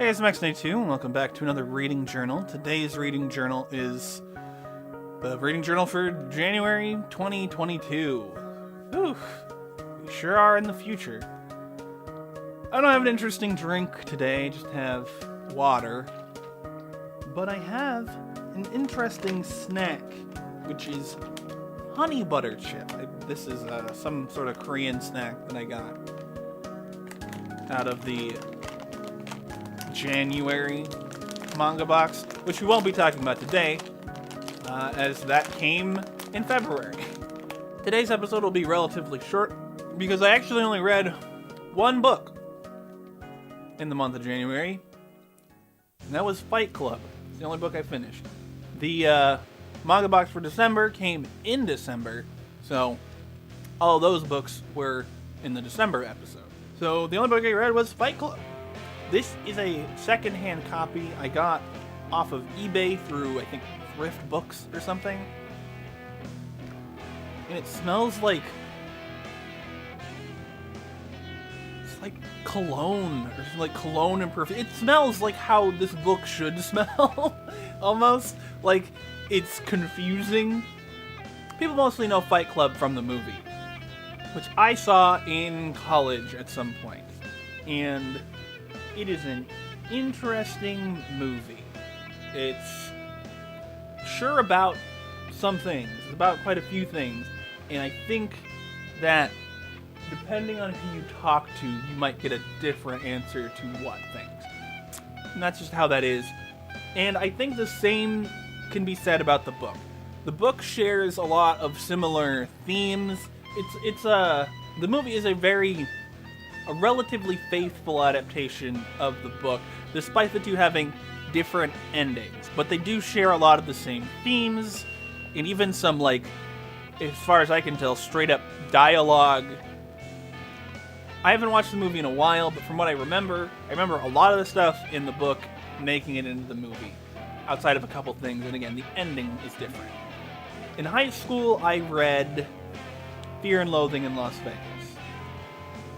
Hey, it's Max92, and welcome back to another reading journal. Today's reading journal is the reading journal for January 2022. Oof, we sure are in the future. I don't have an interesting drink today, just have water. But I have an interesting snack, which is honey butter chip. This is some sort of Korean snack that I got out of the January manga box, which we won't be talking about today, as that came in February. Today's episode will be relatively short, because I actually only read one book in the month of January, and that was Fight Club. It's the only book I finished. The manga box for December came in December, so all of those books were in the December episode. So the only book I read was Fight Club. This is a secondhand copy I got off of eBay through, I think, Thrift Books or something. And it smells like... it's like cologne, or like cologne and perfume. It smells like how this book should smell, almost. Like, it's confusing. People mostly know Fight Club from the movie, which I saw in college at some point. And it is an interesting movie. It's sure about some things. It's about quite a few things. And I think that depending on who you talk to, you might get a different answer to what things. And that's just how that is. And I think the same can be said about the book. The book shares a lot of similar themes. The movie is a relatively faithful adaptation of the book, despite the two having different endings. But they do share a lot of the same themes, and even some, like, as far as I can tell, straight up dialogue. I haven't watched the movie in a while, but from what I remember a lot of the stuff in the book making it into the movie, outside of a couple things, and again, the ending is different. In high school, I read Fear and Loathing in Las Vegas.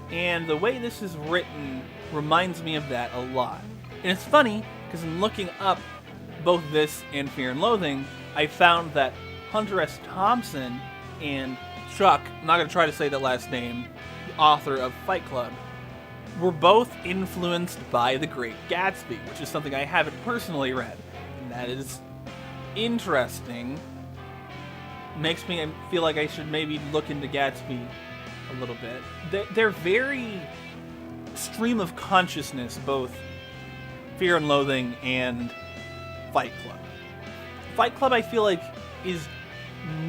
And the way this is written reminds me of that a lot. And it's funny, because in looking up both this and Fear and Loathing, I found that Hunter S. Thompson and Chuck, I'm not going to try to say the last name, the author of Fight Club, were both influenced by The Great Gatsby, which is something I haven't personally read. And that is interesting. Makes me feel like I should maybe look into Gatsby a little bit. They're very stream of consciousness, both Fear and Loathing and Fight Club. Fight Club, I feel like, is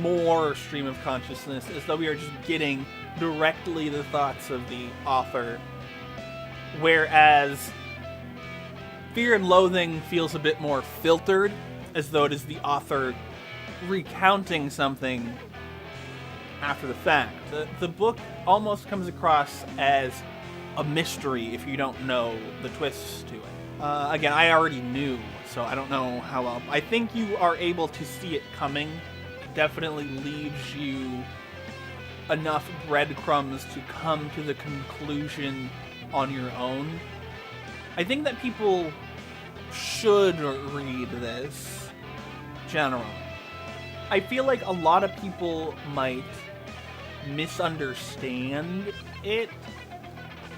more stream of consciousness, as though we are just getting directly the thoughts of the author, whereas Fear and Loathing feels a bit more filtered, as though it is the author recounting something after the fact. The book almost comes across as a mystery if you don't know the twists to it. Again, I already knew, so I don't know how well. I think you are able to see it coming. It definitely leaves you enough breadcrumbs to come to the conclusion on your own. I think that people should read this, generally. I feel like a lot of people might misunderstand it,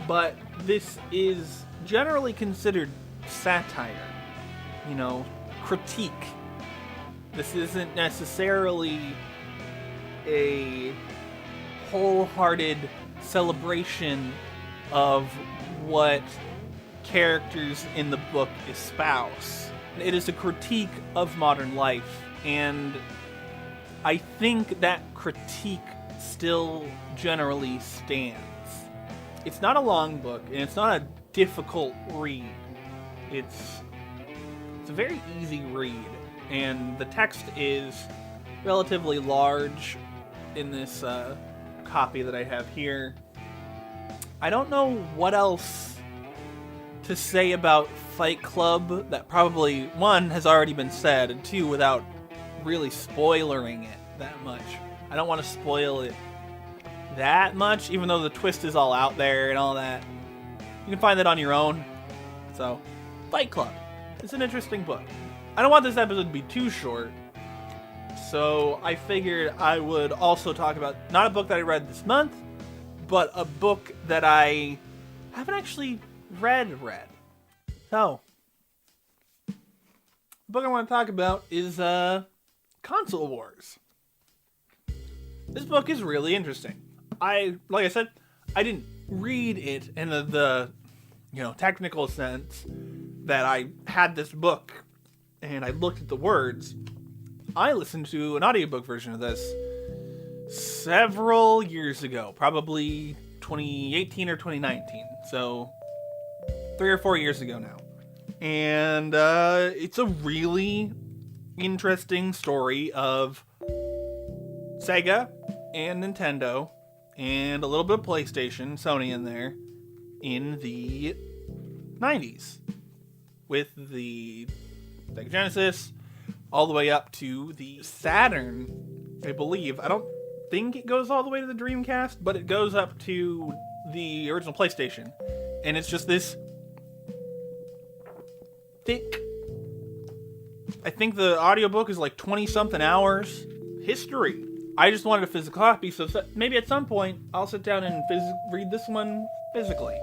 but this is generally considered satire, critique. This isn't necessarily a wholehearted celebration of what characters in the book espouse. It is a critique of modern life, and I think that critique still generally stands. It's not a long book, and it's not a difficult read. It's a very easy read, and the text is relatively large in this copy that I have here. I don't know what else to say about Fight Club that probably, one, has already been said, and two, without really spoilering it that much. I don't want to spoil it that much, even though the twist is all out there and all that. You can find that on your own. So, Fight Club. It's an interesting book. I don't want this episode to be too short, so I figured I would also talk about not a book that I read this month, but a book that I haven't actually read. So, the book I want to talk about is Console Wars. This book is really interesting. Like I said, I didn't read it in the technical sense that I had this book and I looked at the words. I listened to an audiobook version of this several years ago, probably 2018 or 2019, so 3 or 4 years ago now. And it's a really interesting story of Sega and Nintendo and a little bit of PlayStation, Sony in there, in the 90s. With the Sega Genesis, all the way up to the Saturn, I believe. I don't think it goes all the way to the Dreamcast, but it goes up to the original PlayStation. And it's just this thick, I think the audiobook is like 20-something hours history. I just wanted a physical copy, so maybe at some point I'll sit down and read this one physically.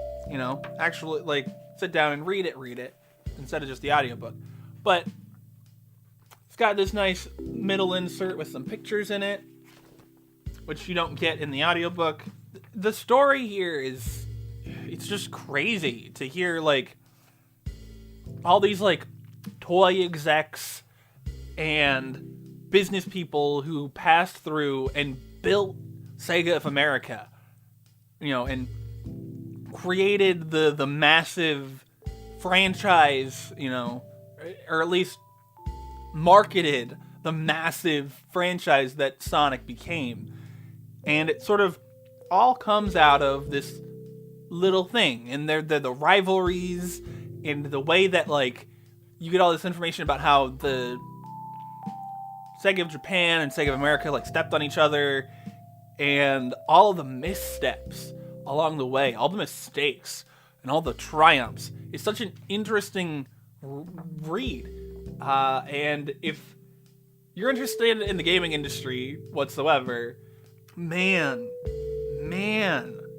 Actually, like, sit down and read it instead of just the audiobook. But it's got this nice middle insert with some pictures in it, which you don't get in the audiobook. The story here it's just crazy to hear, like, all these, like, toy execs and business people who passed through and built Sega of America, and created the massive franchise, or at least marketed the massive franchise that Sonic became. And it sort of all comes out of this little thing, and they're the rivalries and the way that, like, you get all this information about how the Sega of Japan and Sega of America, like, stepped on each other, and all of the missteps along the way, all the mistakes, and all the triumphs. It's such an interesting read. And if you're interested in the gaming industry whatsoever, man,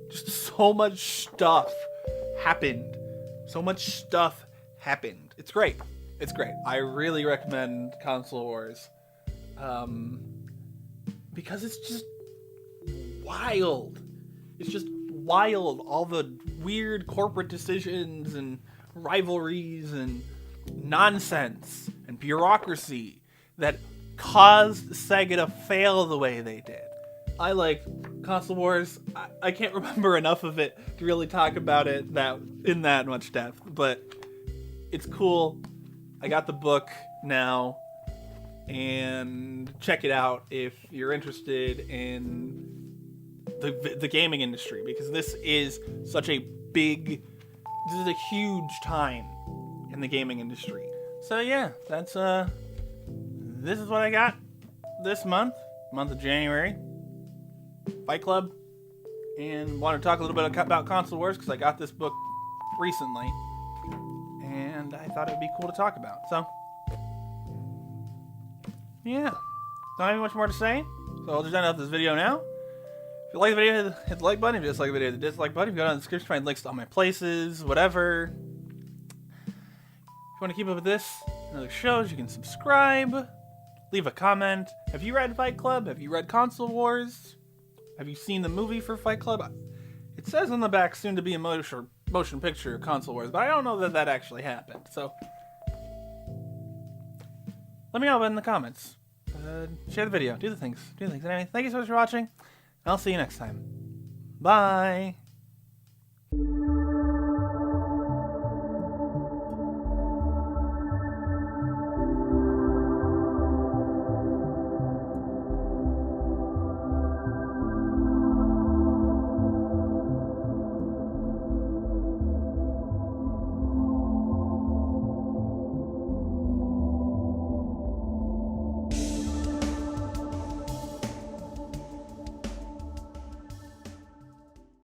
just so much stuff happened. It's great. I really recommend Console Wars. Because it's just wild. It's just wild. All the weird corporate decisions and rivalries and nonsense and bureaucracy that caused Sega to fail the way they did. I like Console Wars. I can't remember enough of it to really talk about it in that much depth, but it's cool. I got the book now, and check it out if you're interested in the gaming industry, because this is a huge time in the gaming industry. So yeah, that's this is what I got this month of January. Fight Club, and want to talk a little bit about Console Wars because I got this book recently, and I thought it would be cool to talk about. So yeah, don't have much more to say, so I'll just end up this video now. If you like the video, hit the like button. If you dislike the video, hit the dislike button. If you go down in the description, find links to all my places, whatever. If you want to keep up with this and other shows, you can subscribe, leave a comment. Have you read Fight Club? Have you read Console Wars? Have you seen the movie for Fight Club? It says on the back, soon to be a motion picture of Console Wars, but I don't know that actually happened. So let me know in the comments. Share the video. Do the things. Anyway, thank you so much for watching. I'll see you next time. Bye.